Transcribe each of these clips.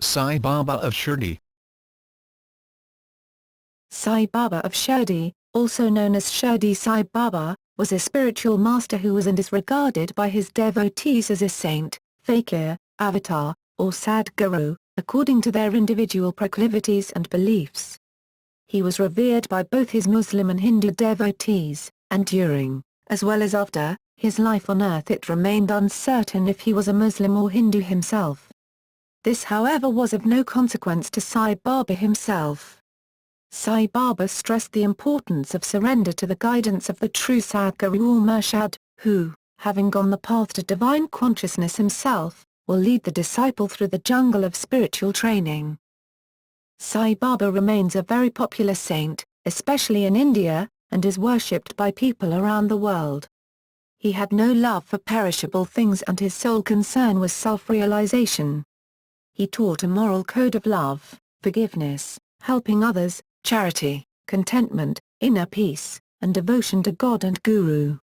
Sai Baba of Shirdi. Sai Baba of Shirdi, also known as Shirdi Sai Baba, was a spiritual master who was and is regarded by his devotees as a saint, fakir, avatar, or Sadguru, according to their individual proclivities and beliefs. He was revered by both his Muslim and Hindu devotees, and during, as well as after, his life on earth it remained uncertain if he was a Muslim or Hindu himself. This however was of no consequence to Sai Baba himself. Sai Baba stressed the importance of surrender to the guidance of the true Sadguru or Murshad, who, having gone the path to divine consciousness himself, will lead the disciple through the jungle of spiritual training. Sai Baba remains a very popular saint, especially in India, and is worshipped by people around the world. He had no love for perishable things and his sole concern was self-realization. He taught a moral code of love, forgiveness, helping others, charity, contentment, inner peace, and devotion to God and Guru.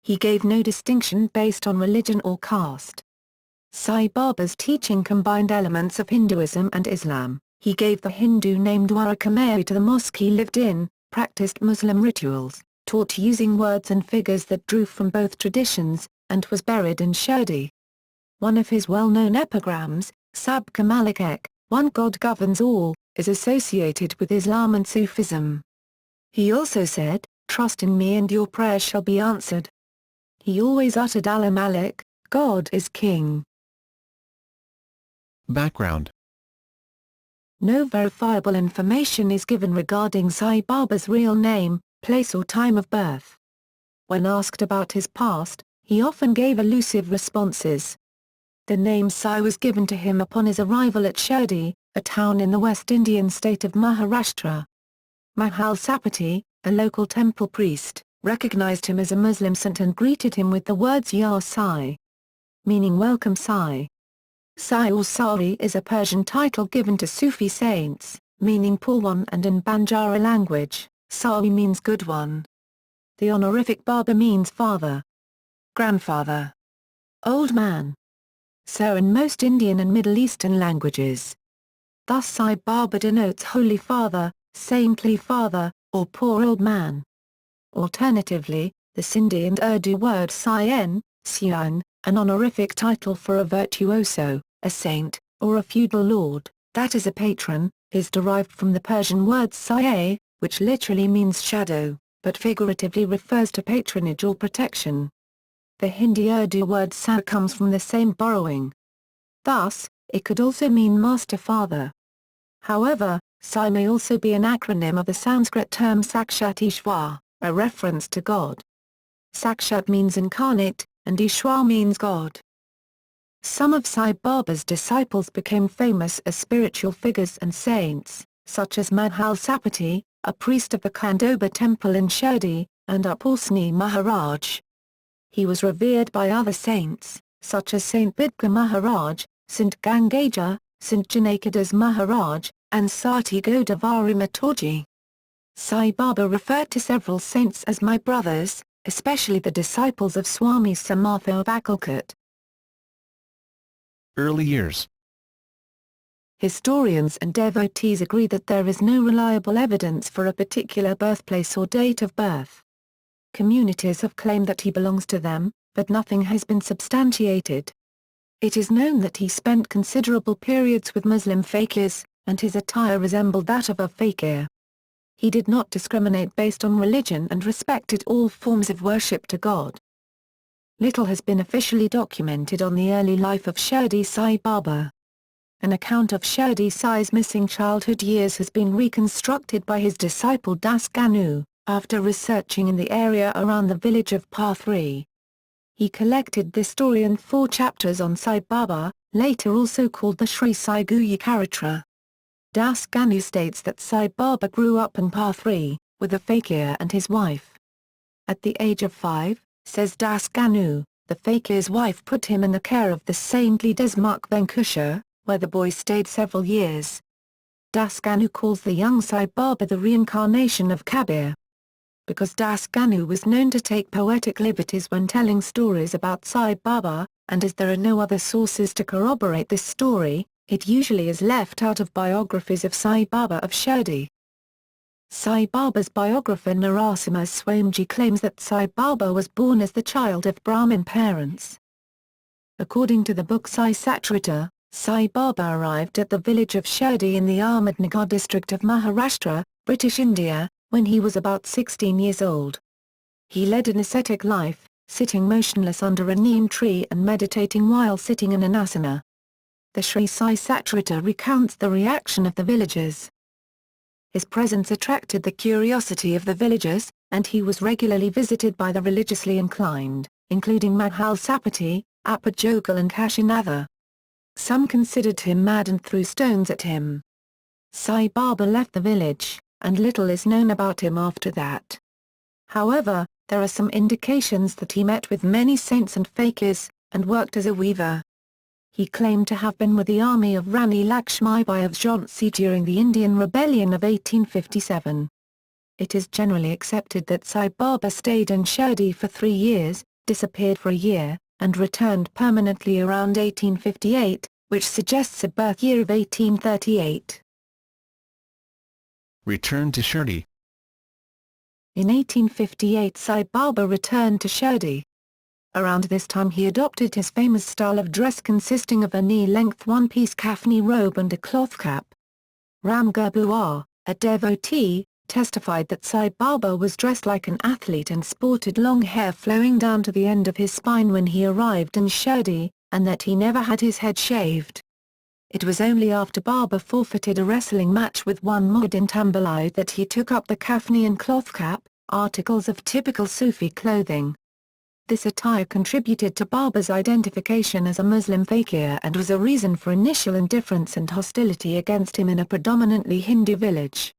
He gave no distinction based on religion or caste. Sai Baba's teaching combined elements of Hinduism and Islam. He gave the Hindu name Dwarkamaya to the mosque he lived in, practiced Muslim rituals, taught using words and figures that drew from both traditions, and was buried in Shirdi. One of his well-known epigrams, Sab Ka Malik Ek, one God governs all, is associated with Islam and Sufism. He also said, "Trust in me and your prayers shall be answered." He always uttered Allah Malik, God is King. Background. No verifiable information is given regarding Sai Baba's real name, place or time of birth. When asked about his past, he often gave elusive responses. The name Sai was given to him upon his arrival at Shirdi, a town in the West Indian state of Maharashtra. Mahalsapati, a local temple priest, recognized him as a Muslim saint and greeted him with the words Ya Sai, meaning welcome Sai. Sai or Sari is a Persian title given to Sufi saints, meaning poor one, and in Banjara language, Sari means good one. The honorific Baba means father, grandfather, old man. So in most Indian and Middle Eastern languages. Thus Sai Baba denotes Holy Father, Saintly Father, or Poor Old Man. Alternatively, the Sindhi and Urdu word Sayan, Sian, an honorific title for a virtuoso, a saint, or a feudal lord, that is a patron, is derived from the Persian word Saye, which literally means shadow, but figuratively refers to patronage or protection. The Hindi-Urdu word Sa comes from the same borrowing. Thus, it could also mean Master Father. However, Sai may also be an acronym of the Sanskrit term Sakshat Ishwar, a reference to God. Sakshat means incarnate, and Ishwar means God. Some of Sai Baba's disciples became famous as spiritual figures and saints, such as Mahalsapati, a priest of the Khandoba temple in Shirdi, and Upasni Maharaj. He was revered by other saints, such as Saint Bidka Maharaj, Saint Gangaja, Saint Janakadas Maharaj, and Sati Godavari Mataji. Sai Baba referred to several saints as my brothers, especially the disciples of Swami Samartha of Akalkut. Early years. Historians and devotees agree that there is no reliable evidence for a particular birthplace or date of birth. Communities have claimed that he belongs to them, but nothing has been substantiated. It is known that he spent considerable periods with Muslim fakirs, and his attire resembled that of a fakir. He did not discriminate based on religion and respected all forms of worship to God. Little has been officially documented on the early life of Shirdi Sai Baba. An account of Shirdi Sai's missing childhood years has been reconstructed by his disciple Das Ganu, after researching in the area around the village of Pathri. He collected this story in 4 chapters on Sai Baba, later also called the Sri Sai Guya Charitra. Das Ganu states that Sai Baba grew up in Pathri, with a fakir and his wife. At the age of 5, says Das Ganu, the fakir's wife put him in the care of the saintly Desmukh Venkusha, where the boy stayed several years. Das Ganu calls the young Sai Baba the reincarnation of Kabir. Because Das Ganu was known to take poetic liberties when telling stories about Sai Baba, and as there are no other sources to corroborate this story, It usually is left out of biographies of Sai Baba of Shirdi. Sai Baba's biographer Narasimha Swamiji claims that Sai Baba was born as the child of Brahmin parents. According to the book Sai Satrita, Sai Baba arrived at the village of Shirdi in the Ahmednagar district of Maharashtra, British India, when he was about 16 years old. He led an ascetic life, sitting motionless under a neem tree and meditating while sitting in an asana. The Sri Sai Satrita recounts the reaction of the villagers. His presence attracted the curiosity of the villagers, and he was regularly visited by the religiously inclined, including Mahal Sapati, Apajogal and Kashinatha. Some considered him mad and threw stones at him. Sai Baba left the village, and little is known about him after that. However, there are some indications that he met with many saints and fakirs, and worked as a weaver. He claimed to have been with the army of Rani Lakshmibai of Jhansi during the Indian Rebellion of 1857. It is generally accepted that Sai Baba stayed in Shirdi for 3 years, disappeared for a year, and returned permanently around 1858, which suggests a birth year of 1838. Return to Shirdi. In 1858 Sai Baba returned to Shirdi. Around this time he adopted his famous style of dress consisting of a knee-length one-piece kafni robe and a cloth cap. Ram Gurbuar, a devotee, testified that Sai Baba was dressed like an athlete and sported long hair flowing down to the end of his spine when he arrived in Shirdi, and that he never had his head shaved. It was only after Baba forfeited a wrestling match with one Muhyiddin Tambalai that he took up the kafni and cloth cap, articles of typical Sufi clothing. This attire contributed to Baba's identification as a Muslim fakir and was a reason for initial indifference and hostility against him in a predominantly Hindu village.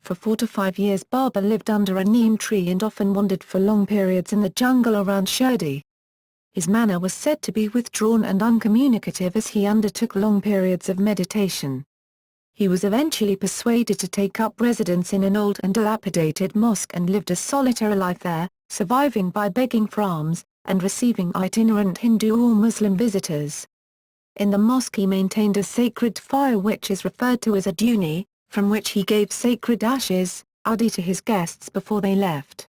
For 4 to 5 years Baba lived under a neem tree and often wandered for long periods in the jungle around Shirdi. His manner was said to be withdrawn and uncommunicative as he undertook long periods of meditation. He was eventually persuaded to take up residence in an old and dilapidated mosque and lived a solitary life there, surviving by begging for alms, and receiving itinerant Hindu or Muslim visitors. In the mosque he maintained a sacred fire which is referred to as a dhuni, from which he gave sacred ashes, adi to his guests before they left.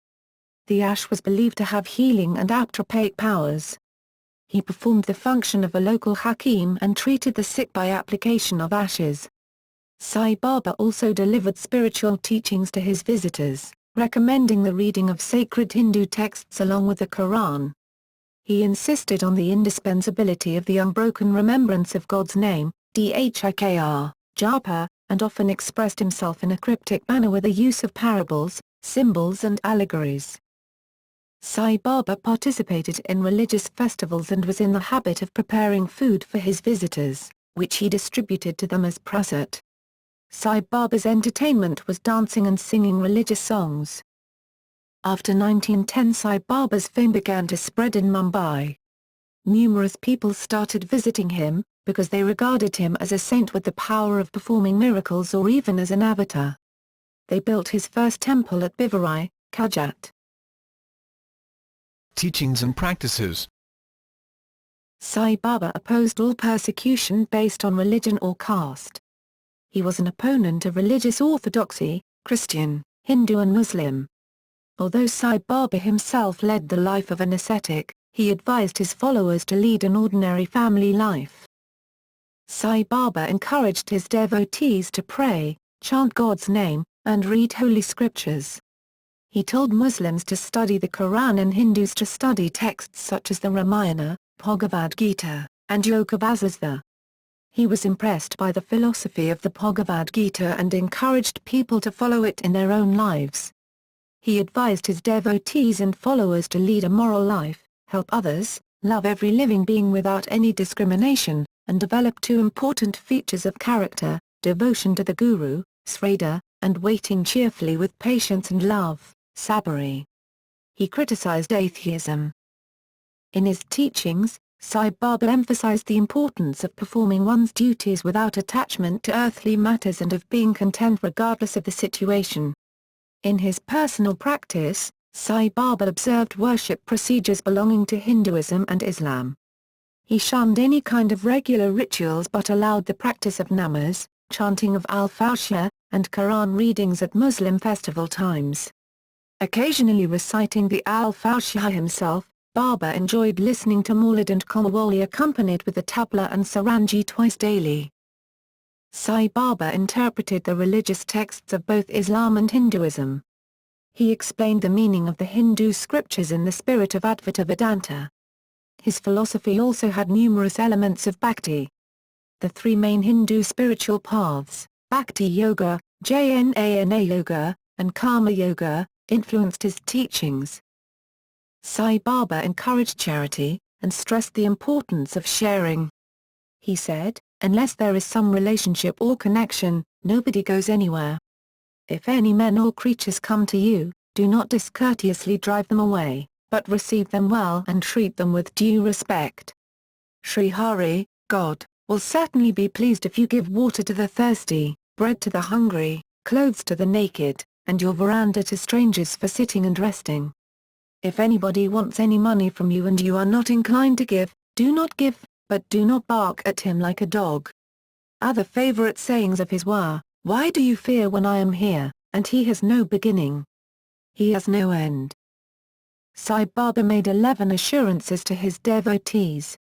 The ash was believed to have healing and aptrapaic powers. He performed the function of a local hakim and treated the sick by application of ashes. Sai Baba also delivered spiritual teachings to his visitors, recommending the reading of sacred Hindu texts along with the Quran. He insisted on the indispensability of the unbroken remembrance of God's name, dhikr, japa, and often expressed himself in a cryptic manner with the use of parables, symbols and allegories. Sai Baba participated in religious festivals and was in the habit of preparing food for his visitors, which he distributed to them as prasad. Sai Baba's entertainment was dancing and singing religious songs. After 1910 Sai Baba's fame began to spread in Mumbai. Numerous people started visiting him, because they regarded him as a saint with the power of performing miracles or even as an avatar. They built his first temple at Bivarai, Kajat. Teachings and practices. Sai Baba opposed all persecution based on religion or caste. He was an opponent of religious orthodoxy, Christian, Hindu and Muslim. Although Sai Baba himself led the life of an ascetic, he advised his followers to lead an ordinary family life. Sai Baba encouraged his devotees to pray, chant God's name, and read holy scriptures. He told Muslims to study the Quran and Hindus to study texts such as the Ramayana, Bhagavad Gita, and Yogavasistha. He was impressed by the philosophy of the Bhagavad Gita and encouraged people to follow it in their own lives. He advised his devotees and followers to lead a moral life, help others, love every living being without any discrimination, and develop 2 important features of character, devotion to the Guru, Sraddha, and waiting cheerfully with patience and love, Sabari. He criticized atheism. In his teachings, Sai Baba emphasized the importance of performing one's duties without attachment to earthly matters and of being content regardless of the situation. In his personal practice, Sai Baba observed worship procedures belonging to Hinduism and Islam. He shunned any kind of regular rituals but allowed the practice of namas, chanting of al-Fawsha, and Quran readings at Muslim festival times. Occasionally reciting the al-Fawsha himself, Baba enjoyed listening to Maulid and Qawwali accompanied with the tabla and sarangi twice daily. Sai Baba interpreted the religious texts of both Islam and Hinduism. He explained the meaning of the Hindu scriptures in the spirit of Advaita Vedanta. His philosophy also had numerous elements of bhakti. The three main Hindu spiritual paths, Bhakti Yoga, Jnana Yoga, and Karma Yoga, influenced his teachings. Sai Baba encouraged charity, and stressed the importance of sharing. He said, "Unless there is some relationship or connection, nobody goes anywhere. If any men or creatures come to you, do not discourteously drive them away, but receive them well and treat them with due respect. Sri Hari, God, will certainly be pleased if you give water to the thirsty, bread to the hungry, clothes to the naked, and your veranda to strangers for sitting and resting. If anybody wants any money from you and you are not inclined to give, do not give, but do not bark at him like a dog." Other favorite sayings of his were, "Why do you fear when I am here, and he has no beginning? He has no end." Sai Baba made 11 assurances to his devotees.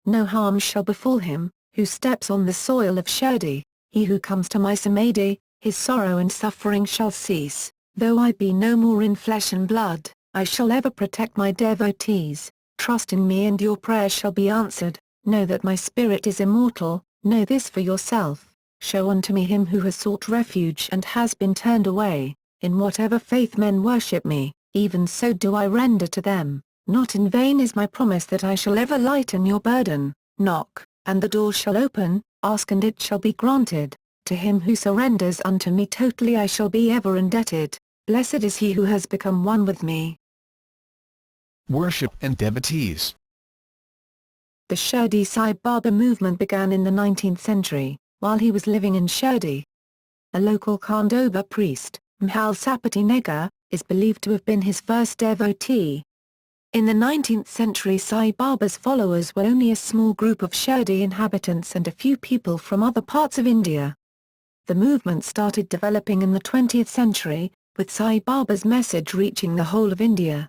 "No harm shall befall him, who steps on the soil of Shirdi, he who comes to my samadhi, his sorrow and suffering shall cease, though I be no more in flesh and blood, I shall ever protect my devotees, trust in me and your prayers shall be answered, know that my spirit is immortal, know this for yourself, show unto me him who has sought refuge and has been turned away, in whatever faith men worship me, even so do I render to them, not in vain is my promise that I shall ever lighten your burden, knock, and the door shall open, ask and it shall be granted, to him who surrenders unto me totally I shall be ever indebted, blessed is he who has become one with me." Worship and devotees. The Shirdi Sai Baba movement began in the 19th century, while he was living in Shirdi. A local Khandoba priest, Mhal Sapati Negar, is believed to have been his first devotee. In the 19th century Sai Baba's followers were only a small group of Shirdi inhabitants and a few people from other parts of India. The movement started developing in the 20th century, with Sai Baba's message reaching the whole of India.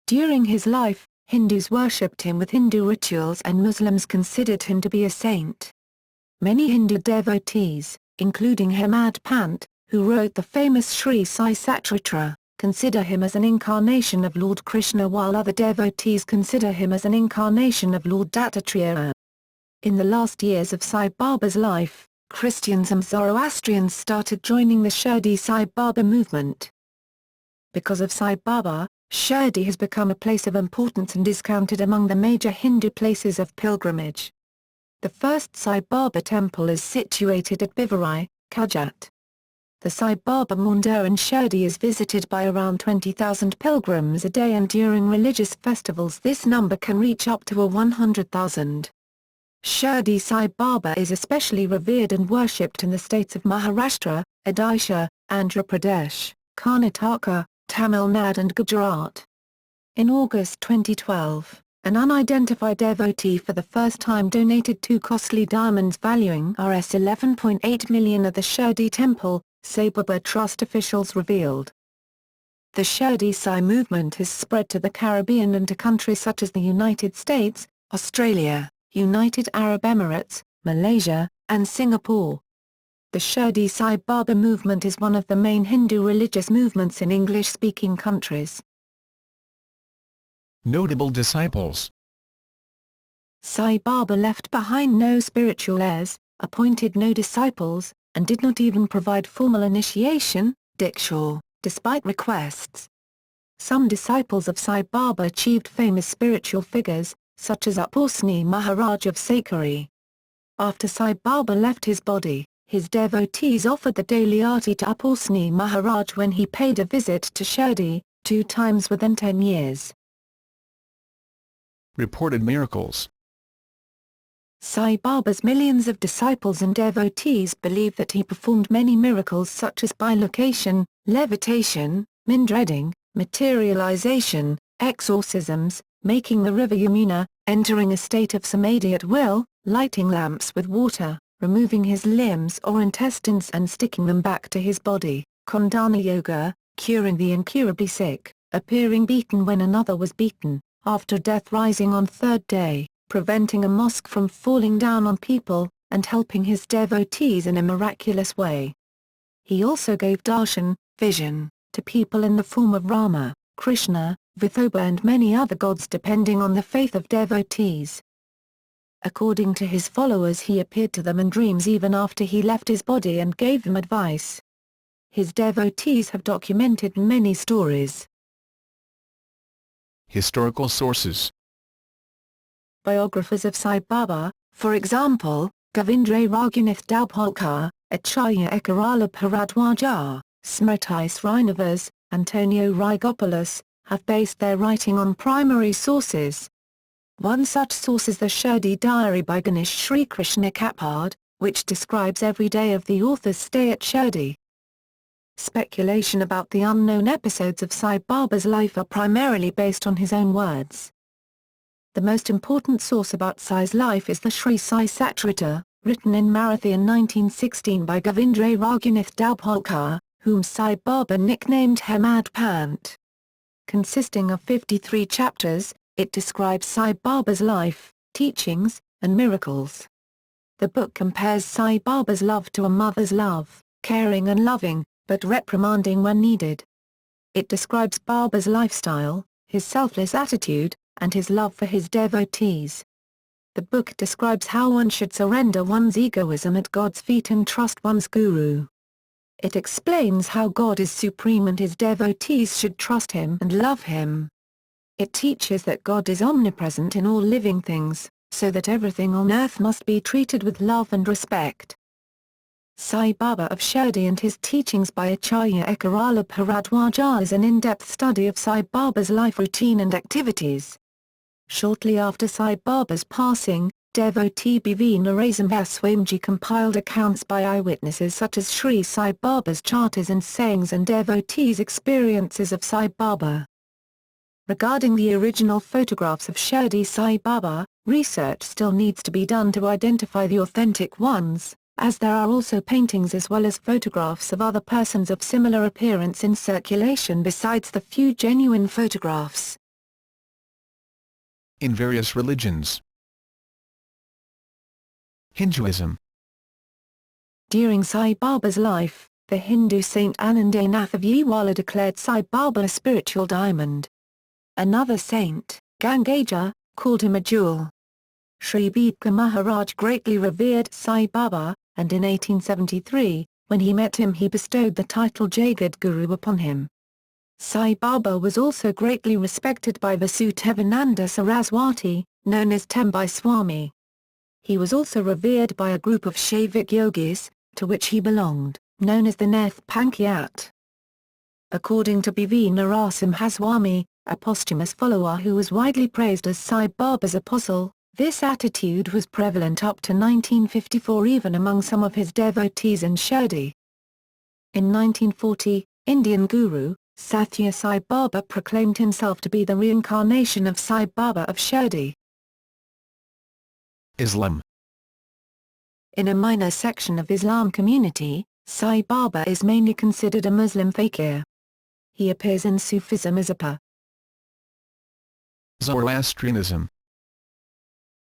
During his life, Hindus worshipped him with Hindu rituals and Muslims considered him to be a saint. Many Hindu devotees, including Hemad Pant, who wrote the famous Shri Sai Satritra, consider him as an incarnation of Lord Krishna while other devotees consider him as an incarnation of Lord Dattatreya. In the last years of Sai Baba's life, Christians and Zoroastrians started joining the Shirdi Sai Baba movement. Because of Sai Baba, Shirdi has become a place of importance and is counted among the major Hindu places of pilgrimage. The first Sai Baba temple is situated at Bivarai, Kajat. The Sai Baba Mandir in Shirdi is visited by around 20,000 pilgrims a day and during religious festivals this number can reach up to 100,000. Shirdi Sai Baba is especially revered and worshipped in the states of Maharashtra, Odisha, Andhra Pradesh, Karnataka, Tamil Nadu and Gujarat. In August 2012, an unidentified devotee for the first time donated 2 costly diamonds valuing Rs 11.8 million at the Shirdi temple, Sai Baba Trust officials revealed. The Shirdi Sai movement has spread to the Caribbean and to countries such as the United States, Australia, United Arab Emirates, Malaysia, and Singapore. The Shirdi Sai Baba movement is one of the main Hindu religious movements in English-speaking countries. Notable disciples. Sai Baba left behind no spiritual heirs, appointed no disciples, and did not even provide formal initiation, diksha, despite requests. Some disciples of Sai Baba achieved famous spiritual figures, such as Upasni Maharaj of Sakari. After Sai Baba left his body, his devotees offered the daily arti to Upasni Maharaj when he paid a visit to Shirdi, 2 times within 10 years. Reported miracles. Sai Baba's millions of disciples and devotees believe that he performed many miracles such as bilocation, levitation, mind reading, materialization, exorcisms, making the river Yamuna, entering a state of samadhi at will, lighting lamps with water, removing his limbs or intestines and sticking them back to his body, Kundalini Yoga, curing the incurably sick, appearing beaten when another was beaten, after death rising on third day, preventing a mosque from falling down on people, and helping his devotees in a miraculous way. He also gave darshan, vision, to people in the form of Rama, Krishna, Vithoba and many other gods depending on the faith of devotees. According to his followers, he appeared to them in dreams even after he left his body and gave them advice. His devotees have documented many stories. Historical sources. Biographers of Sai Baba, for example, Govindra Raghunath Dalpolkar, Acharya Ekarala Bharadwaja, Smriti Srinivas, Antonio Rigopoulos, have based their writing on primary sources. One such source is the Shirdi Diary by Ganesh Sri Krishna Kapard, which describes every day of the author's stay at Shirdi. Speculation about the unknown episodes of Sai Baba's life are primarily based on his own words. The most important source about Sai's life is the Shirdi Sai Satrita, written in Marathi in 1916 by Govindra Raghunath Dalpolkar, whom Sai Baba nicknamed Hemad Pant. Consisting of 53 chapters, it describes Sai Baba's life, teachings, and miracles. The book compares Sai Baba's love to a mother's love, caring and loving, but reprimanding when needed. It describes Baba's lifestyle, his selfless attitude, and his love for his devotees. The book describes how one should surrender one's egoism at God's feet and trust one's guru. It explains how God is supreme and his devotees should trust him and love him. It teaches that God is omnipresent in all living things, so that everything on earth must be treated with love and respect. Sai Baba of Shirdi and his teachings by Acharya Ekarala Bharadwaja is an in-depth study of Sai Baba's life routine and activities. Shortly after Sai Baba's passing, devotee B.V. Narasimha Swamiji compiled accounts by eyewitnesses such as Shri Sai Baba's charters and sayings and devotees' experiences of Sai Baba. Regarding the original photographs of Shirdi Sai Baba, research still needs to be done to identify the authentic ones, as there are also paintings as well as photographs of other persons of similar appearance in circulation besides the few genuine photographs. In various religions. Hinduism. During Sai Baba's life, the Hindu saint Anandanath of Yiwala declared Sai Baba a spiritual diamond. Another saint, Gangaja, called him a jewel. Sri Bidka Maharaj greatly revered Sai Baba, and in 1873, when he met him he bestowed the title Jagat Guru upon him. Sai Baba was also greatly respected by Vasudevananda Saraswati, known as Tembai Swami. He was also revered by a group of Shaivik yogis, to which he belonged, known as the Neth Panchayat. According to B.V. Narasimha Swami, a posthumous follower who was widely praised as Sai Baba's apostle, this attitude was prevalent up to 1954 even among some of his devotees in Shirdi. In 1940, Indian guru, Sathya Sai Baba proclaimed himself to be the reincarnation of Sai Baba of Shirdi. Islam. In a minor section of Islam community, Sai Baba is mainly considered a Muslim fakir. He appears in Sufism as a Zoroastrianism.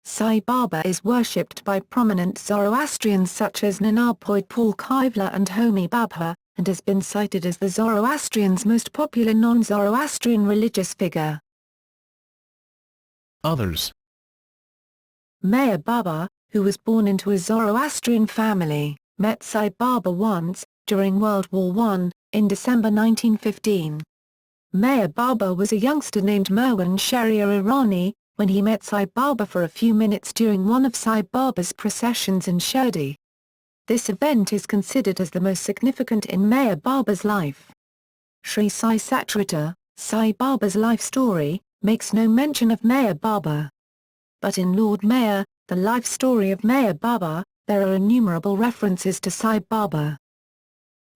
Sai Baba is worshipped by prominent Zoroastrians such as Nanabhoy Paul Kivla and Homi Bhabha, and has been cited as the Zoroastrians' most popular non-Zoroastrian religious figure. Others. Meher Baba, who was born into a Zoroastrian family, met Sai Baba once, during World War I, in December 1915. Meher Baba was a youngster named Merwan Sharia Irani, when he met Sai Baba for a few minutes during one of Sai Baba's processions in Shirdi. This event is considered as the most significant in Meher Baba's life. Shri Sai Satrita, Sai Baba's life story, makes no mention of Meher Baba. But in Lord Meher, the life story of Meher Baba, there are innumerable references to Sai Baba.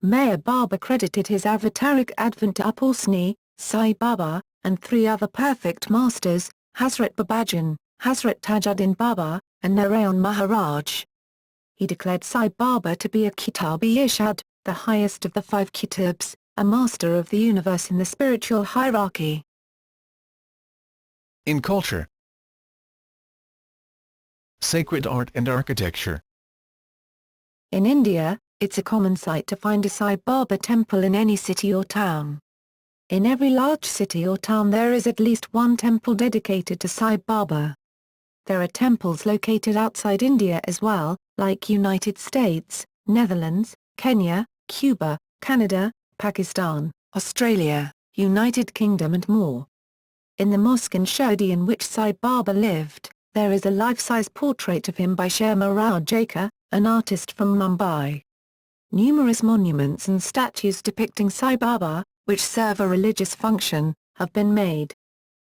Meher Baba credited his avataric advent to Uparsani, Sai Baba, and three other perfect masters, Hazrat Babajan, Hazrat Tajuddin Baba, and Narayan Maharaj. He declared Sai Baba to be a Kitab-i-Irshad, the highest of the 5 kitabs, a master of the universe in the spiritual hierarchy. In culture. Sacred art and architecture. In India, it's a common sight to find a Sai Baba temple in any city or town. In every large city or town there is at least one temple dedicated to Sai Baba. There are temples located outside India as well, like United States, Netherlands, Kenya, Cuba, Canada, Pakistan, Australia, United Kingdom and more. In the mosque in Shirdi in which Sai Baba lived, there is a life-size portrait of him by Sharma Rao Jakar, an artist from Mumbai. Numerous monuments and statues depicting Sai Baba, which serve a religious function, have been made.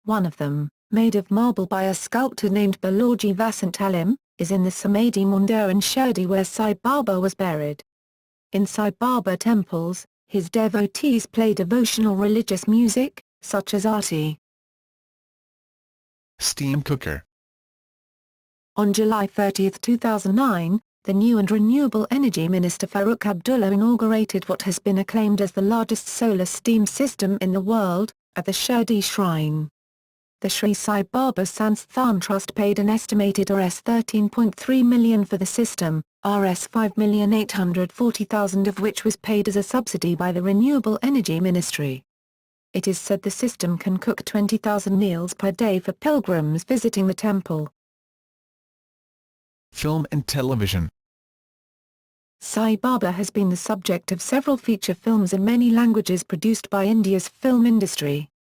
One of them, made of marble by a sculptor named Balaji Vasantalam, is in the Samadhi Mandir in Shirdi where Sai Baba was buried. In Sai Baba temples, his devotees play devotional religious music, such as aarti. Steam cooker. On July 30, 2009, the new and renewable energy minister Farooq Abdullah inaugurated what has been acclaimed as the largest solar steam system in the world, at the Shirdi Shrine. The Shri Sai Baba Sansthan Trust paid an estimated Rs 13.3 million for the system, Rs 5,840,000 of which was paid as a subsidy by the Renewable Energy Ministry. It is said the system can cook 20,000 meals per day for pilgrims visiting the temple. Film and television. Sai Baba has been the subject of several feature films in many languages produced by India's film industry.